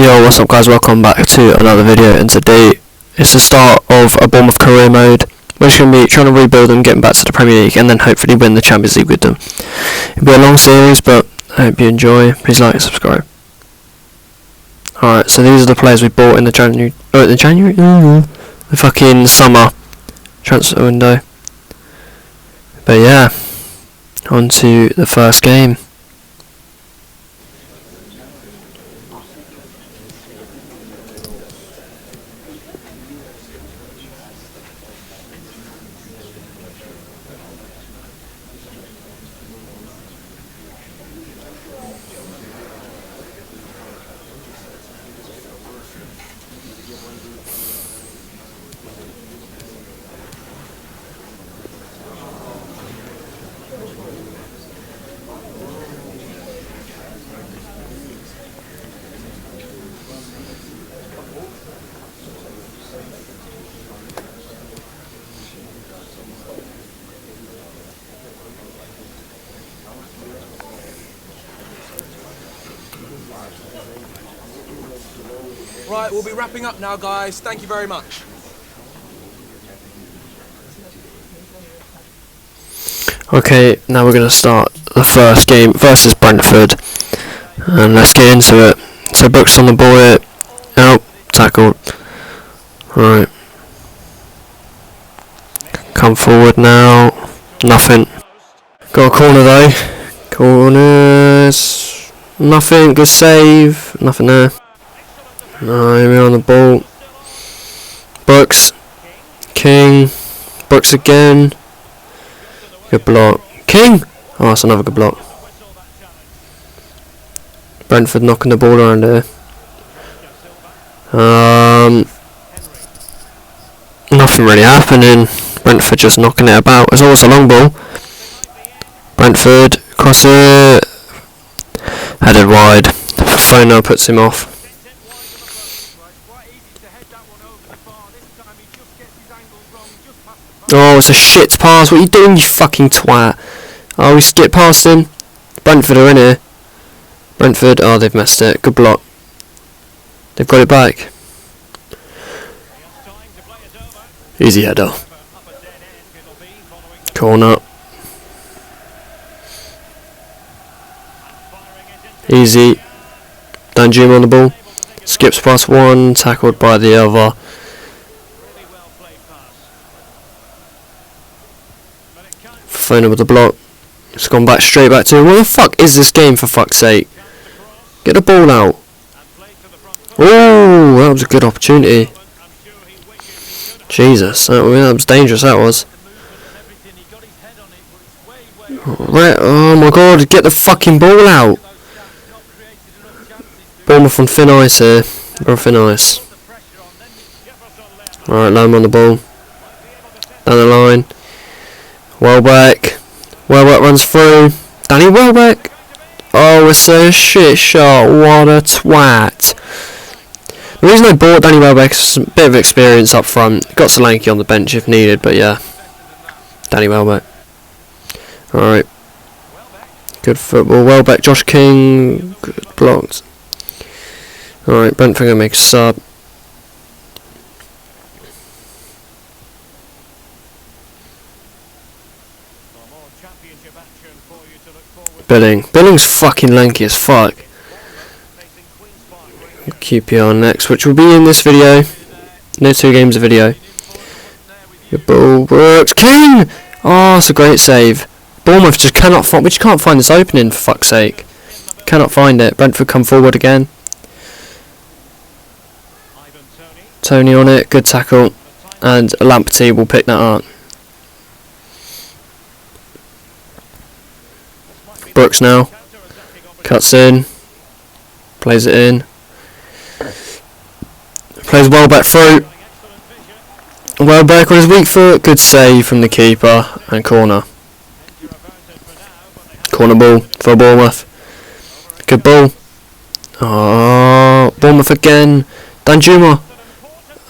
Yo, what's up guys, welcome back to another video, and today it's the start of a Bournemouth career mode. We're just going to be trying to rebuild them, getting back to the Premier League, and then hopefully win the Champions League with them. It'll be a long series, but I hope you enjoy. Please like and subscribe. Alright, so these are the players we bought in the the fucking summer transfer window. But yeah, on to the first game. Right, we'll be wrapping up now, guys. Thank you very much. Okay, now we're going to start the first game versus Brentford, and let's get into it. So Brooks on the ball here. Oh, tackled. Right. Come forward now. Nothing. Got a corner though. Corners. Nothing. Good save. Nothing there. We're on the ball. Brooks. King. Brooks again. Good block. King! Oh, that's another good block. Brentford knocking the ball around here. Nothing really happening. Brentford just knocking it about. It's always a long ball. Brentford cross it. Headed wide. Fofana puts him off. Oh, it's a shit pass. What are you doing, you fucking twat? Oh, we skip past him. Brentford are in here. Brentford, oh, they've messed it. Good block. They've got it back. Easy header. Corner. Easy. Danjuma on the ball. Skips past one, tackled by the other. Fofana with the block. It's gone back straight back to him. What the fuck is this game, for fuck's sake? Get the ball out. Oh, that was a good opportunity. Jesus, that was dangerous, that was. Right, oh my god, get the fucking ball out. Bournemouth on thin ice here. We're on thin ice. Alright, Lamb on the ball. Down the line. Welbeck. Welbeck runs through. Danny Welbeck. Oh, it's a shit shot. What a twat. The reason I bought Danny Welbeck is a bit of experience up front. Got Solanke on the bench if needed, but yeah. Danny Welbeck. Alright. Good football. Welbeck, Josh King. Good blocked. Alright, Brentford gonna make a sub. Billing's fucking lanky as fuck. QPR next, which will be in this video. No 2 games a video. Good ball, Brooks. King! Oh, it's a great save. Bournemouth just cannot find. We just can't find this opening, for fuck's sake. Cannot find it. Brentford come forward again. Tony on it. Good tackle. And Lamptey will pick that up. Brooks now. Cuts in. Plays it in. Plays Welbeck through. Welbeck on his weak foot. Good save from the keeper. And corner. Corner ball for Bournemouth. Good ball. Oh, Bournemouth again. Danjuma.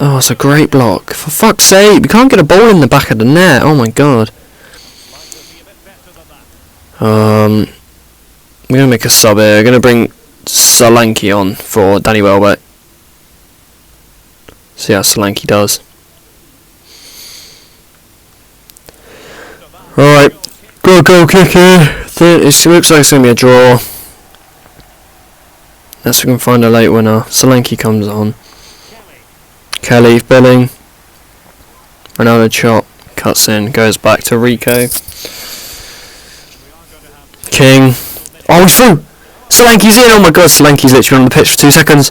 Oh, it's a great block. For fuck's sake, we can't get a ball in the back of the net. Oh my god. We're going to make a sub here. We're going to bring Solanke on for Danny Welbeck. See how Solanke does. Alright, goal kick here. It looks like it's going to be a draw. Unless we can find a late winner. Solanke comes on. Kelly, Billing. Ronaldo chop. Cuts in. Goes back to Rico. King. Oh, he's through! Solanke's in! Oh my god, Solanke's literally on the pitch for 2 seconds. 1-0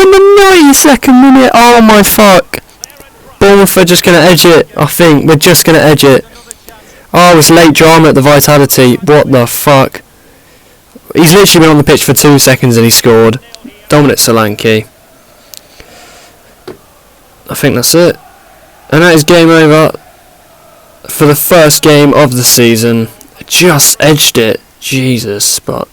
in the 92nd minute. Oh my fuck. Bournemouth are just going to edge it. I think we're just going to edge it. Oh, it's late drama at the Vitality. What the fuck? He's literally been on the pitch for 2 seconds and he scored. Dominic Solanke. I think that's it. And that is game over for the first game of the season. Just edged it. Jesus, but...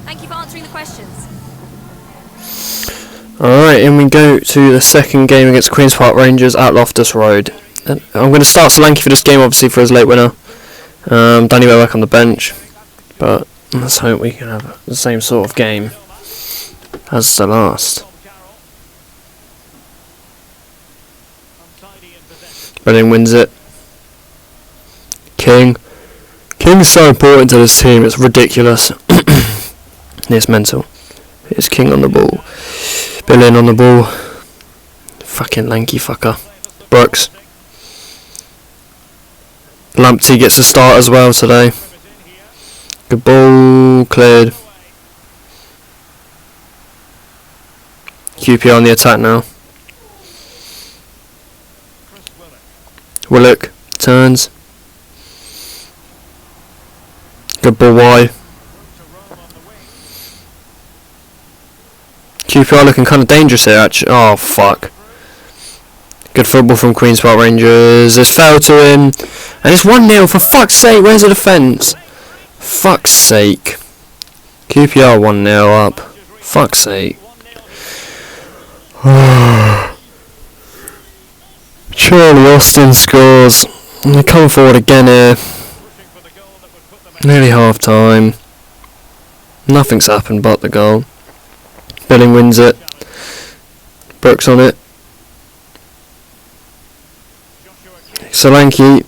Thank you for answering the questions. Alright, and we go to the second game against Queen's Park Rangers at Loftus Road. And I'm going to start Solanke for this game, obviously, for his late winner. Danny Welbeck on the bench. But let's hope we can have the same sort of game as the last. Billing wins it. King. King's so important to this team, it's ridiculous. It's mental. It's King on the ball. Billing on the ball. Fucking lanky fucker. Brooks. Lamptey gets a start as well today. Good ball. Cleared. QPR on the attack now. Willock turns. Good ball wide. QPR looking kind of dangerous here, actually. Oh, fuck. Good football from Queen's Park Rangers. It's foul to him. And it's 1-0, for fuck's sake. Where's the defence? Fuck's sake. QPR 1-0 up. Fuck's sake. Charlie Austin scores. And they come forward again here. Nearly half time. Nothing's happened but the goal. Billing wins it. Brooks on it. Solanke.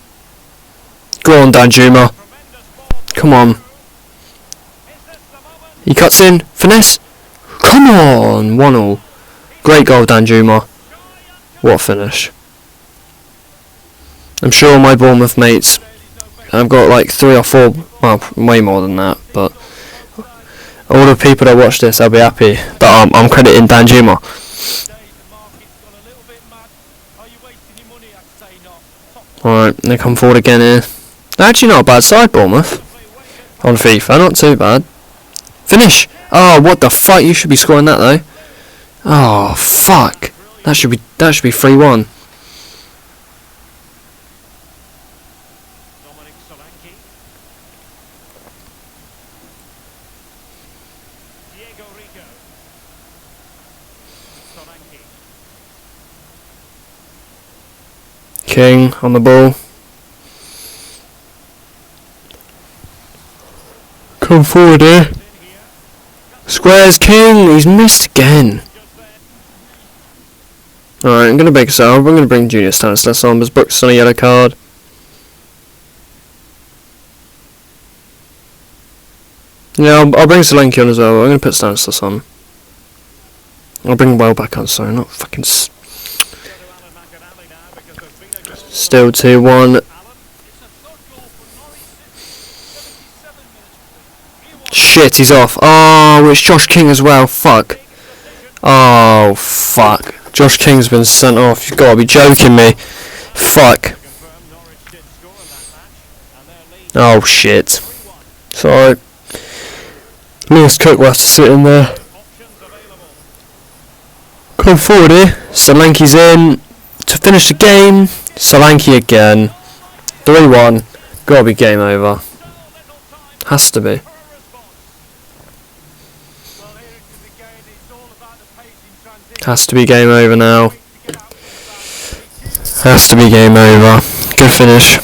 Go on, Danjuma. Come on. He cuts in. Finesse. Come on. 1-1. Great goal, Danjuma. What a finish. I'm sure my Bournemouth mates, I've got like 3 or 4, well, way more than that, but all the people that watch this, they'll be happy that I'm crediting Danjuma. Alright, they come forward again here. They're actually not a bad side, Bournemouth. On FIFA, not too bad. Finish! Oh, what the fuck, you should be scoring that though. Oh, fuck. That should be 3-1. King on the ball. Come forward here. Squares King. He's missed again. Alright, I'm going to make a sub. I'm going to bring Junior Stanislas on because Brooks on a yellow card. Yeah, I'll bring Solanke on as well. I'm going to put Stanislas on. I'll bring Welbeck up, sorry, not fucking... Still 2-1. Shit, he's off. Oh, it's Josh King as well. Fuck. Oh, fuck. Josh King's been sent off. You've got to be joking me. Fuck. Oh, shit. Sorry. Lewis Cook will have to sit in there. Come forward here. Solanke's in to finish the game. Solanke again. 3-1. Gotta be game over. Has to be. Has to be game over now. Has to be game over. Good finish.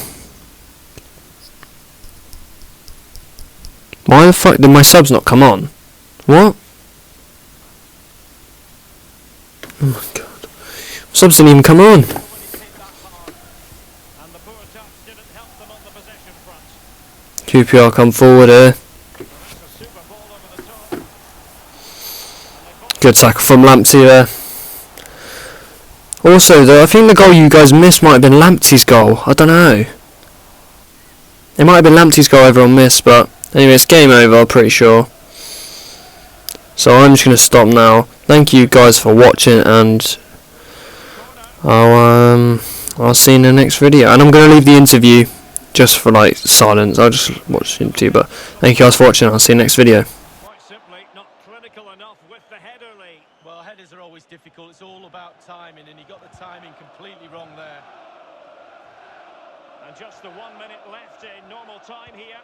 Why the fuck did my subs not come on? What? Oh my god. Subs didn't even come on. QPR come forward here. Good tackle from Lamptey there. Also though, I think the goal you guys missed might have been Lamptey's goal. I don't know. It might have been Lamptey's goal everyone missed, but anyway, it's game over, I'm pretty sure. So I'm just going to stop now. Thank you guys for watching, and I'll see you in the next video. And I'm going to leave the interview just for like silence. I'll just watch the interview, but thank you guys for watching. I'll see you next video. Quite simply, not clinical enough with the header, Lee. Well, headers are always difficult. It's all about timing, and he got the timing completely wrong there. And just the 1 minute left in normal time here.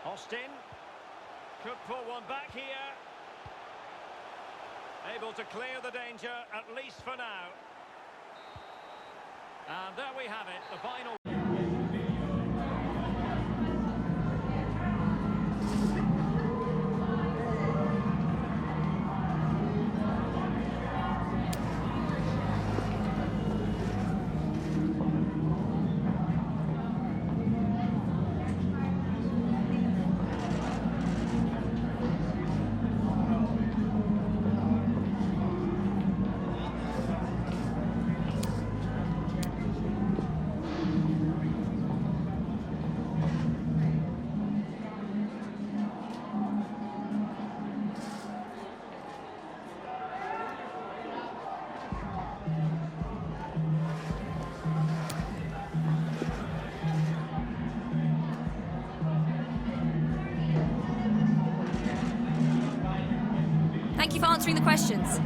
Austin could put one back here. Able to clear the danger, at least for now. And there we have it, the final. Thank you for answering the questions.